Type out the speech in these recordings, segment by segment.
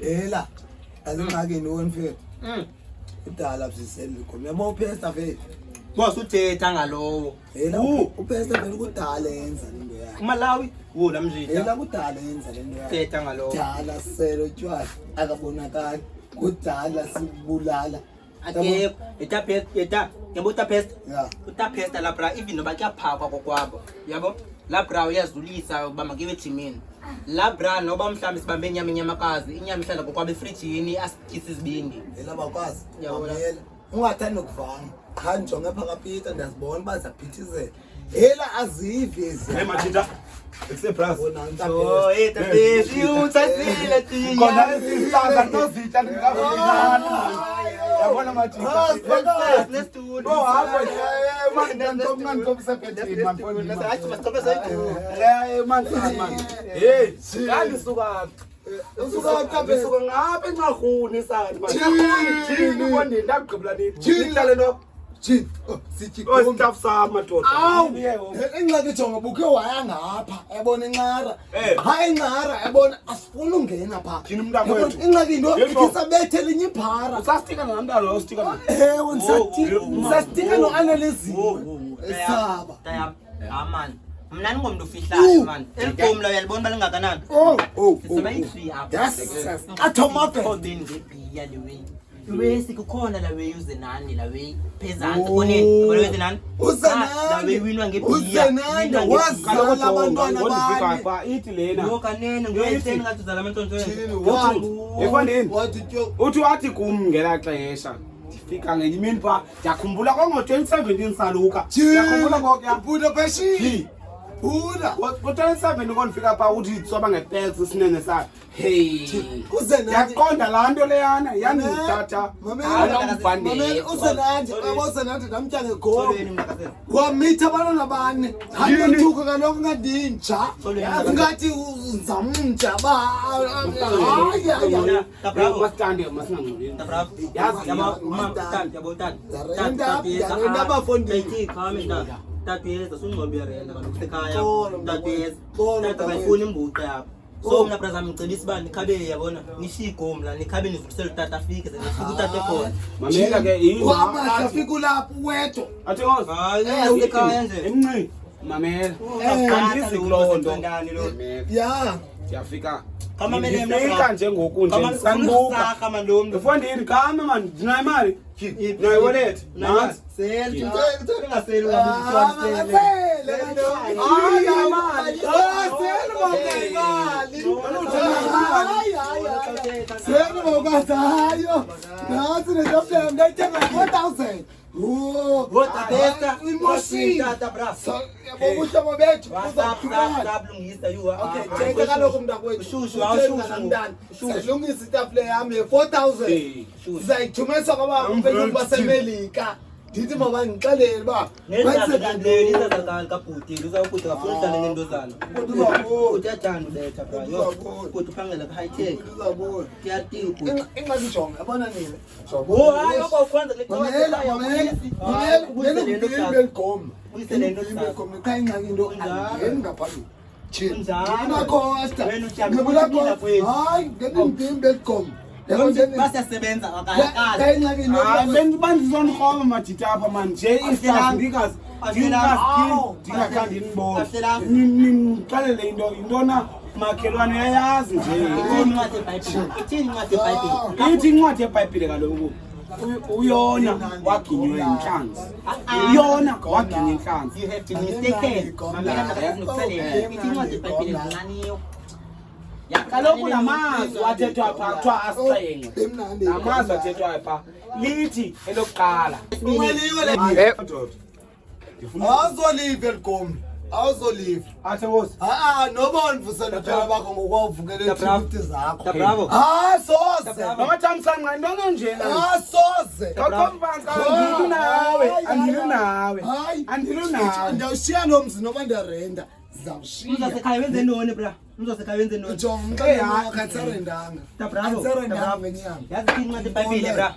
Hela. Azingake noni mfethu. Udala sisele khona. Yabo uphesta mfethu. Boss uthetha ngalowo. Hela uphesta vele kudala yenza lento yakhe. Malawi wona mjita. Hela kudala yenza lento yakhe. Thetha ngalowo. Dala selo tshwala akabonakali. Kudala sibulala. Ake eta yabo utapest. Yeah. Utapest la bra even noba kuyaphakwa kokwabo. Yabo? La bra uyazulisa uba makiwe thimini. La bra noba mhlambi sibambe inyamakazi, inyama ihlala kokwabo efrijini asikhisi izibindi. Hela bakwazi. Yabona. Hela. Ungathanda ukuvanga. Cha njonge phakaphita ndiyazibona bazaphithizela. Hela azivi ezi. Hey Majita. Except Oh, tapest. Utsasile ti. Kona isizanga tozitha ndingavulana. Yabona Majita. Let's do it. Oh, hapo man komsephetini man phone. Athi masithokoza ikhulu. Man. Hey, ngani suka. Usuka ngapha enqahuni sathi man. Jini ubonile ndagqibula nithi. Nihlale no. Jini. Sithi Oh, staff sama madoda. Awu, engxaki jonga bukhe waya ngapha yabona enqara. Hayi enqara yabona asifuna ungena pha. Jini umntakwethu. Ingxaki into ikisabethe linye iphara. Usastika nomntana lo stika na. Ewe ngisastika noanalysing. Esaba. Tayam. Man. Mna ningomntu ufihlayo man. Elibhomla uyalibona balingakanani? Sisebayi3 apha. Yes. Athomape. Kodini ngebhiya lewe. Wesi kukhona la way uzenani la way phezantsi koneni yabona wezenani la way winwa ngebhiya uzenani wazala abantwana bani pha ithi lena lo kanene ngoyitheni ngathi uzala amantshontsho efandeni uthi wathi kum ngela xesha ndifika ngenye imini pha ndiyakhumbula kwango-2017 saluka ndiyakhumbula Buda Bashi Buda ngo-2017 kondifika pha uthi soba ngepex isinene sakhe hey uzenani yaqonda laa nto leyana yanithatha mamele uzenani abozenani namtya ngegoma wamitha abantwana bane handothuka kaloku ngadinja ngathi uzamnja Tatiyeza sungqoberenda kaloku sekhaya tatiyeza bayifuna imbuca yapho so mna braza mcebisa uba nikhabe yabona nishiye igom la nikhabe nivulisele utata afike ze nifike utata ekhona mamela ke afika ulapho wedwa athi hayi ekhaya nje emncini mamela kandizi kuloo nto ya ndiyafika kamamele ndifika njengoku nje sandibuka efondini kama mani ndinayo imali nayo wallet nansi Seno nansi nedoblem ndayithenga 4,000 Yabo bethu uzabulungisa okay thenga kaloku mntakwethu ushushu silungisa itafule yami 4,000 sizayithumela kwabamfethu basemelika ndithi mabangixelele uba kabhutile uzawubhuti ngafuna uhlale nentozana uyathanda ubetha brayo bhuti uphangela ku-high-tech kuyatika bhuti ingxaki jonga yabona nini hayi oba ukwenza beligoma kha ingxaki into angeni ngaphambili hayi ngenimgimi beligoma basiyasebenza bendibandizonirhoma madita apha mani nje isandikazi ndingakhange ndinibone nimxelele intona makhelwane uyayazi nje ithi incwadi yebhayibhile kaloku uyona waginywe intlanzi uyona waginywa intlanzi kaloku namazwi athethwa pha kuthiwa asixhenxe namazwi athethwayo pha lithi elokuqala awuzolive ligoma awuzolive athi ngosi noba ndivusela utshwala bakho ngokwawuvukela iithikithi zakho soze nomathamsanqa intona njena soze andili nawe ndiyawushiya nomzi noba ndiyarenda uzasekhaya wenze noni bra uzasekhaya wenze noni akatsarendanga yazi incwadi ebhayibhile bra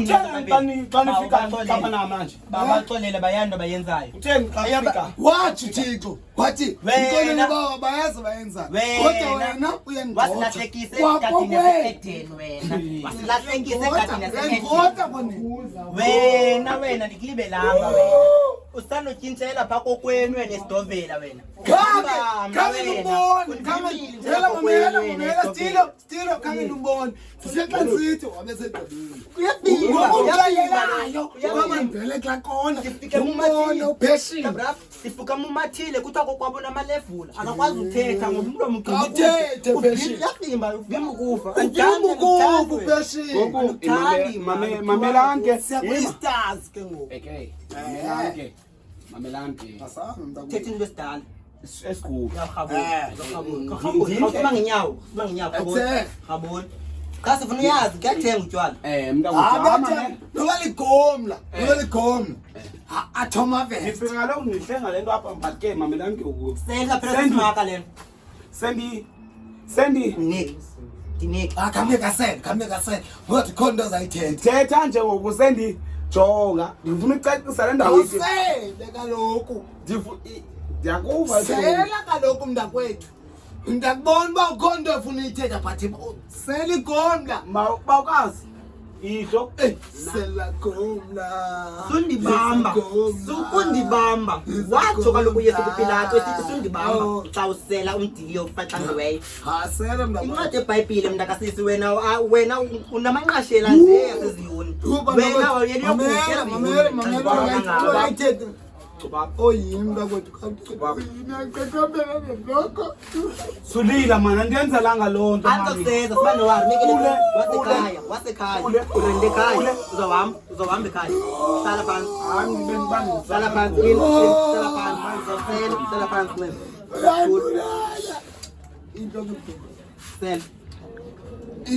xa nifika kama namanje babaxolele bayani nto bayenzayo utheni xa nifika wathi Thixo wathi Wena. baba bayazi bayenza Wena. kodwa wena uyangigxotha wasilahlekisa egadini yaseedeni wena wasilahlekisa egadini yaseedeni wena ndikulibelanga wena usanotshintshela phaa kokwenu wena esitovela wena Kangilubone siseqansithi wabesedabini sifuka mumathile kuthiwa kokwabo namalevula akakwazi uthetha ngomlomo mamelani ke siyakuyistars ke ngoku okay mamelani ke thetha into esidala esikhulu khawuba ngenyawo khaboni xa sifuna uyazi kuyathenga utywala noba ligomla athoma vele ngifika kaloku ngihlenga le nto apha but ke mamelani ke ukuyo sendla phela simaka lena sendi Dinik khambe kasele ngothi khona into azayithetha thetha nje ngoku sendijonga ndifuna ucacisa le ndawo usele kaloku ndiyakuva sela kaloku mntakwethu ndakubona uba ukhona into efuna uyithetha but sela igomla bawukazi ihlo selagomla sukundibamba watsho kaloku yesu kupilato esithi sundibamba xa usela umdiliyo ufaxangiweyo sela incwadi ebhayibhile mntakasisi wena unamanqashela nje aseziyuni wena wayeliyokutheziyuni oyini mntakwethu sulila mana ndiyenzelanga loo nto andoseza siba nowari mekele wasekhaya urende ekhaya uzawuhamba ekhaya hlala phansi hlala phansi hlala phansi into sela